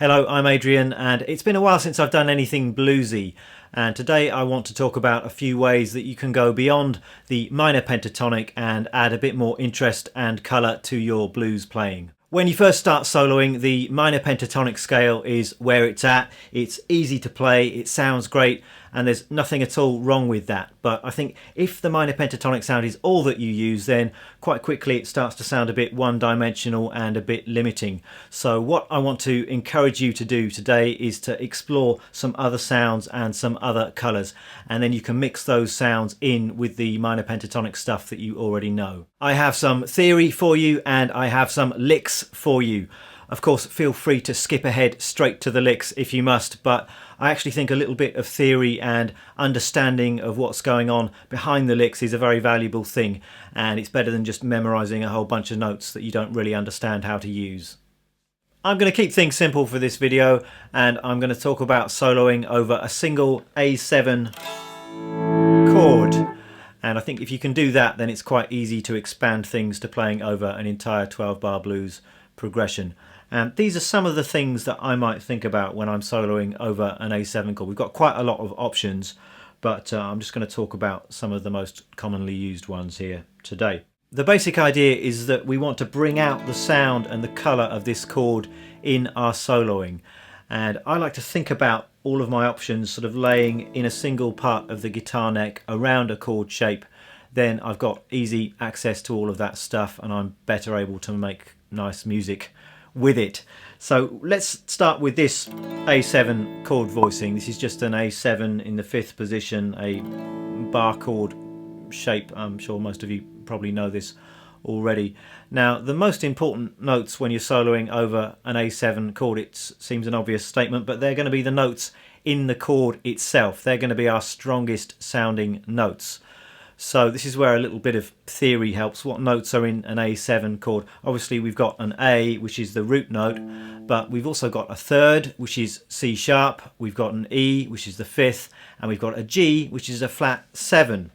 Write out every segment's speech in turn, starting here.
Hello, I'm Adrian, and it's been a while since I've done anything bluesy, and today I want to talk about a few ways that you can go beyond the minor pentatonic and add a bit more interest and colour to your blues playing. When you first start soloing, the minor pentatonic scale is where it's at. It's easy to play, it sounds great, and there's nothing at all wrong with that. But I think if the minor pentatonic sound is all that you use, then quite quickly it starts to sound a bit one-dimensional and a bit limiting. So what I want to encourage you to do today is to explore some other sounds and some other colours, and then you can mix those sounds in with the minor pentatonic stuff that you already know. I have some theory for you and I have some licks for you. Of course, feel free to skip ahead straight to the licks if you must, but I actually think a little bit of theory and understanding of what's going on behind the licks is a very valuable thing, and it's better than just memorising a whole bunch of notes that you don't really understand how to use. I'm going to keep things simple for this video, and I'm going to talk about soloing over a single A7 chord. And I think if you can do that, then it's quite easy to expand things to playing over an entire 12-bar blues progression. And these are some of the things that I might think about when I'm soloing over an A7 chord. We've got quite a lot of options, but I'm just going to talk about some of the most commonly used ones here today. The basic idea is that we want to bring out the sound and the colour of this chord in our soloing. And I like to think about all of my options sort of laying in a single part of the guitar neck around a chord shape. Then I've got easy access to all of that stuff and I'm better able to make nice music with it. So let's start with this A7 chord voicing. This is just an A7 in the 5th position, a bar chord shape. I'm sure most of you probably know this already. Now, the most important notes when you're soloing over an A7 chord, it seems an obvious statement, but they're going to be the notes in the chord itself. They're going to be our strongest sounding notes. So this is where a little bit of theory helps. What notes are in an A7 chord? Obviously we've got an A, which is the root note, but we've also got a third, which is C sharp. We've got an E, which is the 5th, and we've got a G, which is a flat 7.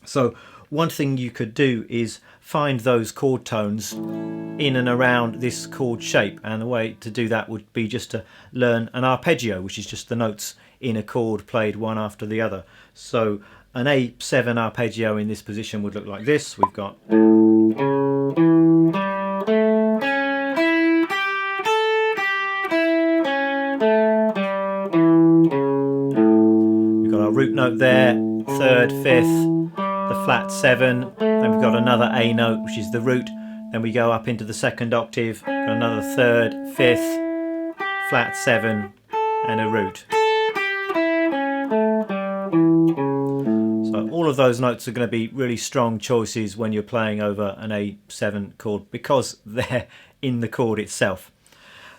So one thing you could do is find those chord tones in and around this chord shape, and the way to do that would be just to learn an arpeggio, which is just the notes in a chord played one after the other. So an A7 arpeggio in this position would look like this. We've got our root note there, 3rd, 5th, the flat 7, then we've got another A note, which is the root, then we go up into the 2nd octave, got another 3rd, 5th, flat 7 and a root. So all of those notes are going to be really strong choices when you're playing over an A7 chord because they're in the chord itself.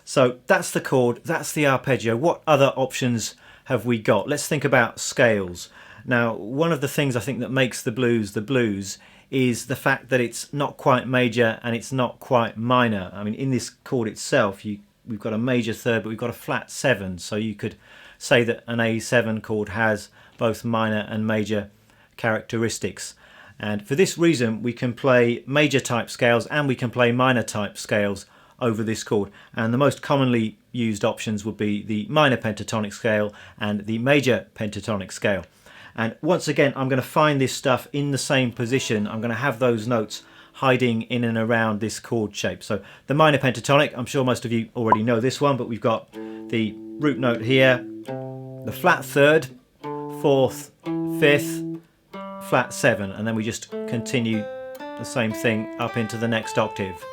So that's the chord, that's the arpeggio. What other options have we got? Let's think about scales. Now, one of the things I think that makes the blues is the fact that it's not quite major and it's not quite minor. I mean, in this chord itself, we've got a major 3rd, but we've got a flat 7. So you could say that an A7 chord has both minor and major characteristics. And for this reason, we can play major type scales and we can play minor type scales over this chord, and the most commonly used options would be the minor pentatonic scale and the major pentatonic scale. And once again, I'm going to find this stuff in the same position. I'm going to have those notes hiding in and around this chord shape. So the minor pentatonic, I'm sure most of you already know this one, but we've got the root note here, the flat 3rd, 4th, 5th, flat 7, and then we just continue the same thing up into the next octave.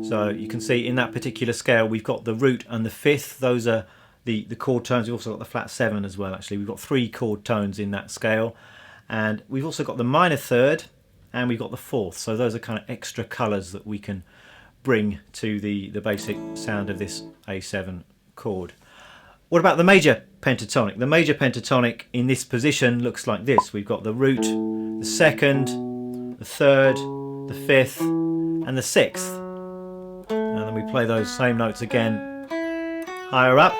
So you can see in that particular scale we've got the root and the 5th. Those are the chord tones. We've also got the flat 7 as well. Actually, we've got 3 chord tones in that scale, and we've also got the minor 3rd and we've got the 4th. So those are kind of extra colours that we can bring to the basic sound of this A7 chord. What about the major pentatonic? The major pentatonic in this position looks like this. We've got the root, the 2nd, the 3rd, the 5th and the 6th. And then we play those same notes again higher up.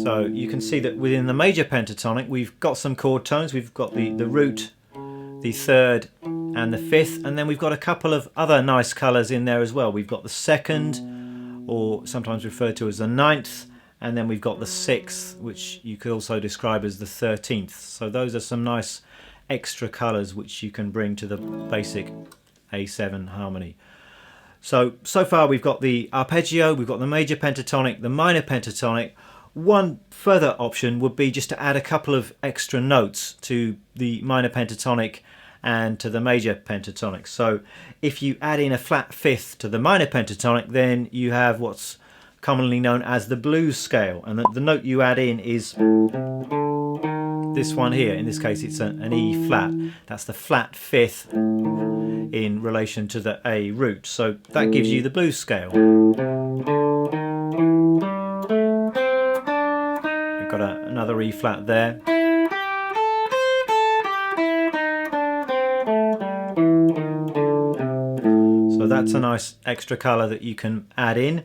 So you can see that within the major pentatonic we've got some chord tones. We've got the root, the third and the fifth, and then we've got a couple of other nice colours in there as well. We've got the second, or sometimes referred to as the ninth, and then we've got the sixth, which you could also describe as the 13th. So those are some nice extra colours which you can bring to the basic A7 harmony. So far we've got the arpeggio, we've got the major pentatonic, the minor pentatonic. One further option would be just to add a couple of extra notes to the minor pentatonic and to the major pentatonic. So if you add in a flat fifth to the minor pentatonic, then you have what's commonly known as the blues scale, and the note you add in is this one here. In this case it's an E flat. That's the flat fifth in relation to the A root, so that gives you the blues scale. We've got another E flat there. So that's a nice extra colour that you can add in.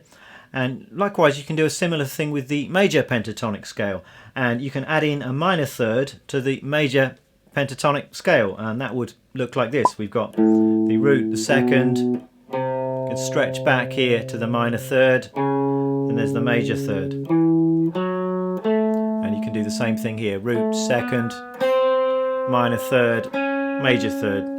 And likewise you can do a similar thing with the major pentatonic scale, and you can add in a minor third to the major pentatonic scale, and that would look like this. We've got the root, the second, you can stretch back here to the minor third, and there's the major third. And you can do the same thing here, root, second, minor third, major third.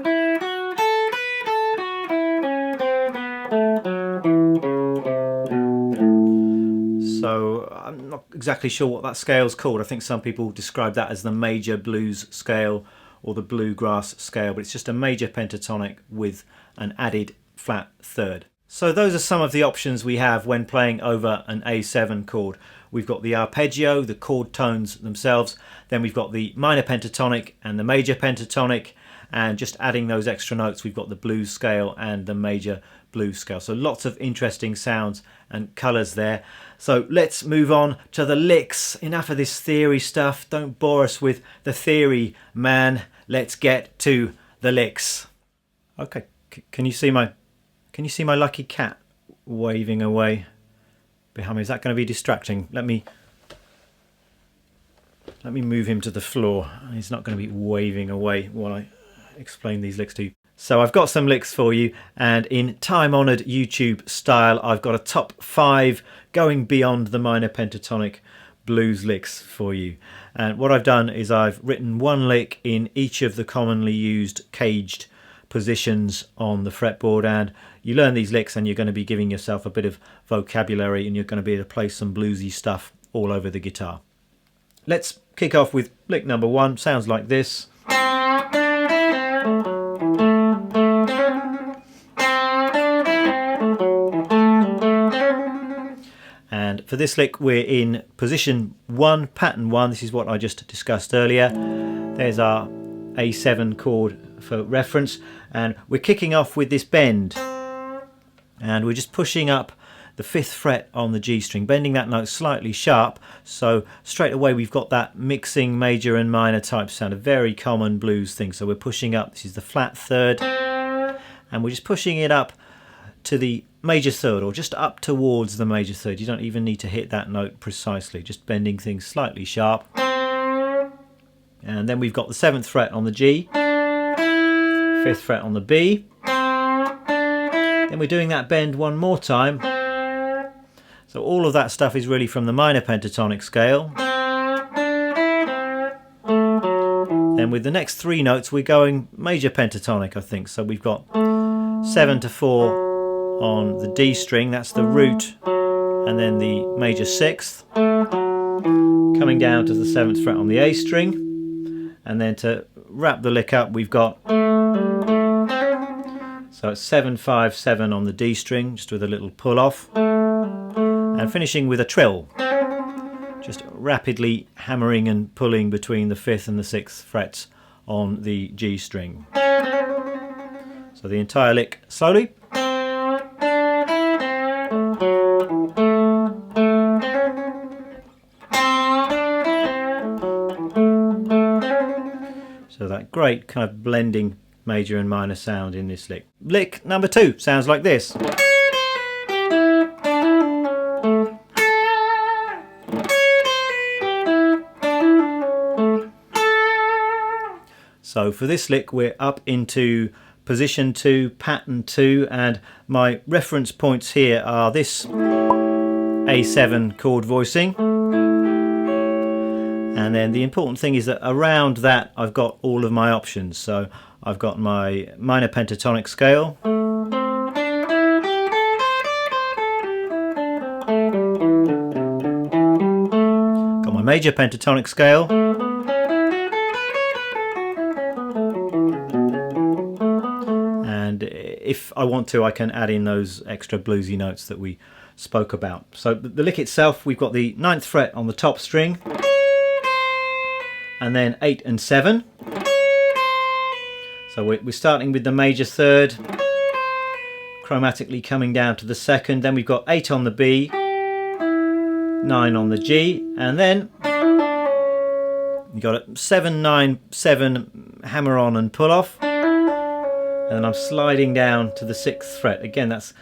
So I'm not exactly sure what that scale's called. I think some people describe that as the major blues scale or the bluegrass scale, but it's just a major pentatonic with an added flat third. So those are some of the options we have when playing over an A7 chord. We've got the arpeggio, the chord tones themselves, then we've got the minor pentatonic and the major pentatonic, and just adding those extra notes we've got the blues scale and the major blues scale. So lots of interesting sounds and colours there. So let's move on to the licks. Enough of this theory stuff. Don't bore us with the theory, man. Let's get to the licks. Okay, can you see my lucky cat waving away behind me? Is that going to be distracting? Let me move him to the floor. He's not going to be waving away while I explain these licks to you. So I've got some licks for you, and in time-honoured YouTube style I've got a top 5 going beyond the minor pentatonic blues licks for you. And what I've done is I've written one lick in each of the commonly used caged positions on the fretboard, and you learn these licks and you're going to be giving yourself a bit of vocabulary, and you're going to be able to play some bluesy stuff all over the guitar. Let's kick off with lick number 1. Sounds like this. And for this lick we're in position 1, pattern 1. This is what I just discussed earlier. There's our A7 chord for reference, and we're kicking off with this bend, and we're just pushing up the 5th fret on the G string, bending that note slightly sharp, so straight away we've got that mixing major and minor type sound, a very common blues thing. So we're pushing up, this is the flat third, and we're just pushing it up to the major third, or just up towards the major third. You don't even need to hit that note precisely, just bending things slightly sharp. And then we've got the 7th fret on the G, 5th fret on the B. Then we're doing that bend one more time. So all of that stuff is really from the minor pentatonic scale. Then with the next 3 notes we're going major pentatonic, I think. So we've got 7 to 4 on the D string, that's the root, and then the major 6th. Coming down to the 7th fret on the A string, and then to wrap the lick up we've got, so it's 7, 5, 7 on the D string, just with a little pull off, and finishing with a trill, just rapidly hammering and pulling between the 5th and the 6th frets on the G string. So the entire lick slowly. So that great kind of blending major and minor sound in this lick. Lick number 2 sounds like this. So for this lick we're up into position 2, pattern 2, and my reference points here are this A7 chord voicing, and then the important thing is that around that I've got all of my options. So I've got my minor pentatonic scale, got my major pentatonic scale, and if I want to I can add in those extra bluesy notes that we spoke about. So the lick itself, we've got the 9th fret on the top string, and then 8 and 7. So we're starting with the major 3rd, chromatically coming down to the 2nd, then we've got 8 on the B, 9 on the G, and then you've got a 7, 9, 7 hammer on and pull off, and then I'm sliding down to the 6th fret. Again, that's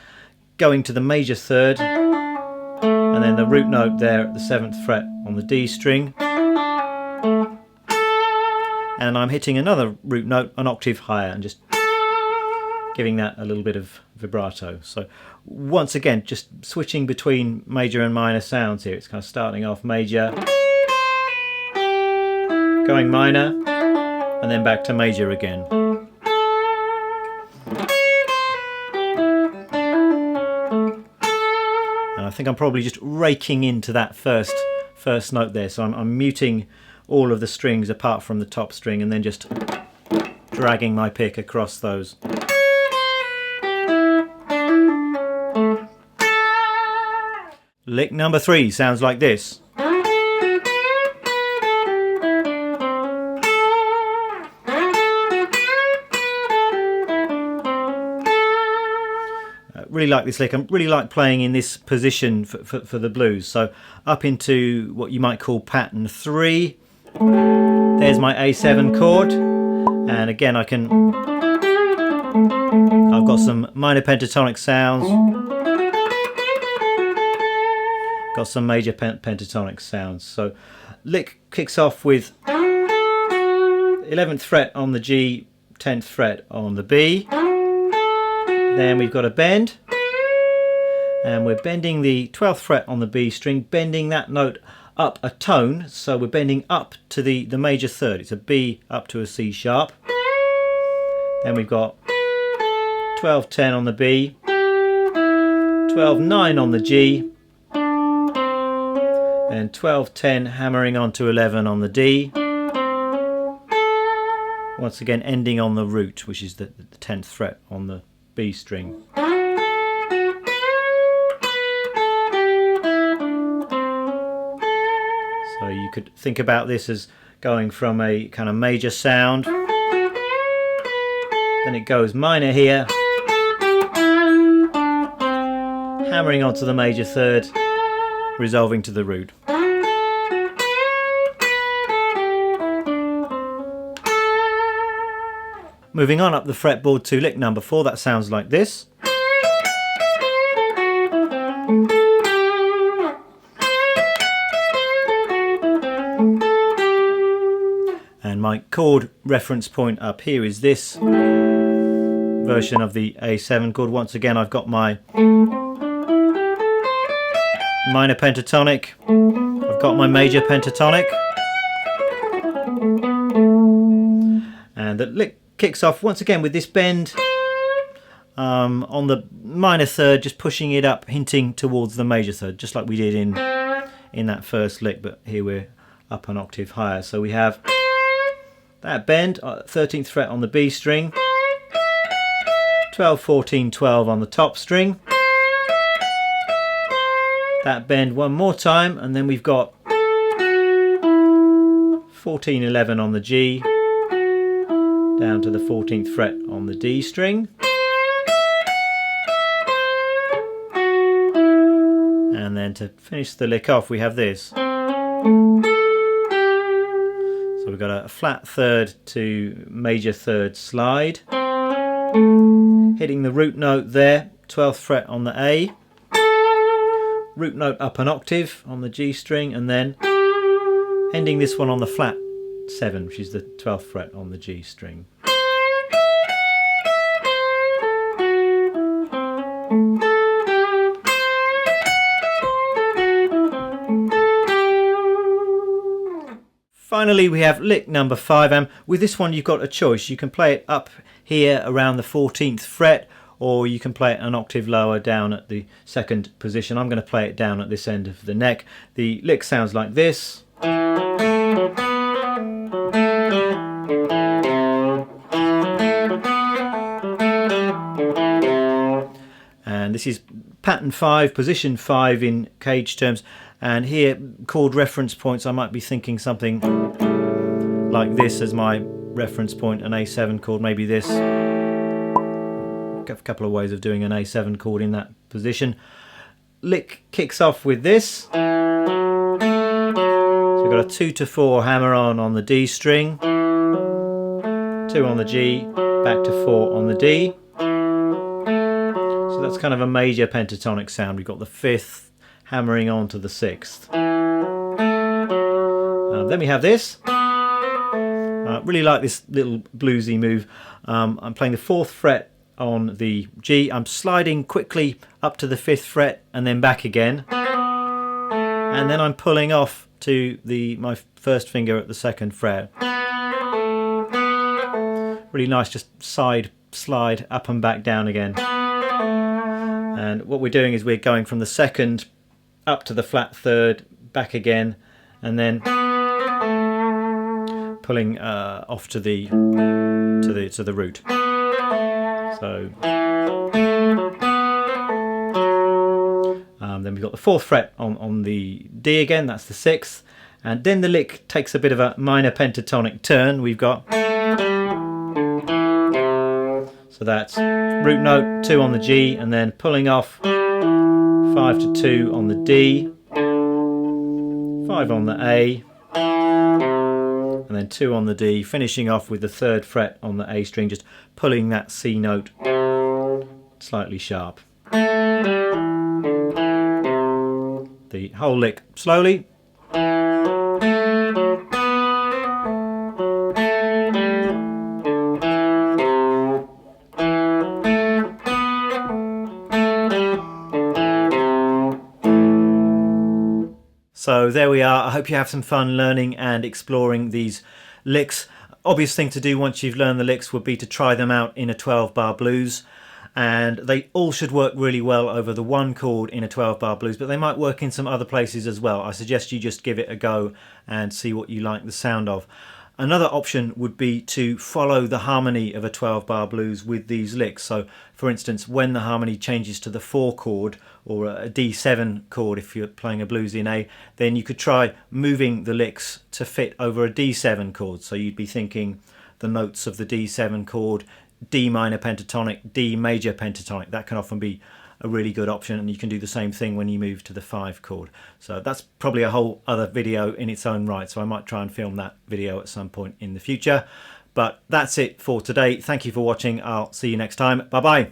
going to the major 3rd, and then the root note there at the 7th fret on the D string, and I'm hitting another root note an octave higher and just giving that a little bit of vibrato. So once again, just switching between major and minor sounds here. It's kind of starting off major, going minor, and then back to major again. And I think I'm probably just raking into that first note there. So I'm muting all of the strings apart from the top string and then just dragging my pick across those. Lick number 3 sounds like this. Really like this lick. I really like playing in this position for the blues. So up into what you might call pattern 3. There's my A7 chord, and again I've got some minor pentatonic sounds, got some major pentatonic sounds. So lick kicks off with 11th fret on the G, 10th fret on the B, then we've got a bend, and we're bending the 12th fret on the B string, bending that note up a tone, so we're bending up to the major 3rd. It's a B up to a C sharp. Then we've got 12-10 on the B, 12-9 on the G, and 12-10 hammering onto 11 on the D. Once again ending on the root, which is the 10th fret on the B string. So you could think about this as going from a kind of major sound, then it goes minor here, hammering onto the major 3rd, resolving to the root. Moving on up the fretboard to lick number 4, that sounds like this. And my chord reference point up here is this version of the A7 chord. Once again, I've got my minor pentatonic, I've got my major pentatonic, and the lick kicks off once again with this bend on the minor 3rd, just pushing it up, hinting towards the major 3rd, just like we did in that first lick, but here we're up an octave higher. So we have that bend, 13th fret on the B string, 12, 14, 12 on the top string, that bend one more time, and then we've got 14, 11 on the G, down to the 14th fret on the D string, and then to finish the lick off we have this. So we've got a flat 3rd to major 3rd slide, hitting the root note there, 12th fret on the A, root note up an octave on the G string, and then ending this one on the flat 7, which is the 12th fret on the G string. Finally, we have lick number 5. With this one you've got a choice. You can play it up here around the 14th fret, or you can play it an octave lower down at the 2nd position. I'm going to play it down at this end of the neck. The lick sounds like this. And this is pattern 5, position 5 in cage terms. And here, chord reference points, I might be thinking something like this as my reference point, an A7 chord, maybe this. A couple of ways of doing an A7 chord in that position. Lick kicks off with this. So we've got a 2 to 4 hammer on the D string, 2 on the G, back to 4 on the D. So that's kind of a major pentatonic sound. We've got the 5th hammering on to the 6th. Then we have this. Really like this little bluesy move. I'm playing the 4th fret on the G. I'm sliding quickly up to the 5th fret and then back again. And then I'm pulling off to my 1st finger at the 2nd fret. Really nice, just slide up and back down again. And what we're doing is we're going from the 2nd up to the flat 3rd, back again, and then pulling off to the root. So then we've got the 4th fret on the D again. That's the 6th, and then the lick takes a bit of a minor pentatonic turn. We've got, so that's root note, 2 on the G, and then pulling off 5 to 2 on the D, 5 on the A, and then 2 on the D, finishing off with the 3rd fret on the A string, just pulling that C note slightly sharp. The whole lick slowly. So there we are. I hope you have some fun learning and exploring these licks. Obvious thing to do once you've learned the licks would be to try them out in a 12-bar blues, and they all should work really well over the 1 chord in a 12-bar blues, but they might work in some other places as well. I suggest you just give it a go and see what you like the sound of. Another option would be to follow the harmony of a 12-bar blues with these licks. So for instance, when the harmony changes to the 4 chord or a D7 chord, if you're playing a blues in A, then you could try moving the licks to fit over a D7 chord. So you'd be thinking the notes of the D7 chord, D minor pentatonic, D major pentatonic. That can often be a really good option, and you can do the same thing when you move to the 5 chord. So that's probably a whole other video in its own right, so I might try and film that video at some point in the future. But that's it for today. Thank you for watching. I'll see you next time. Bye bye.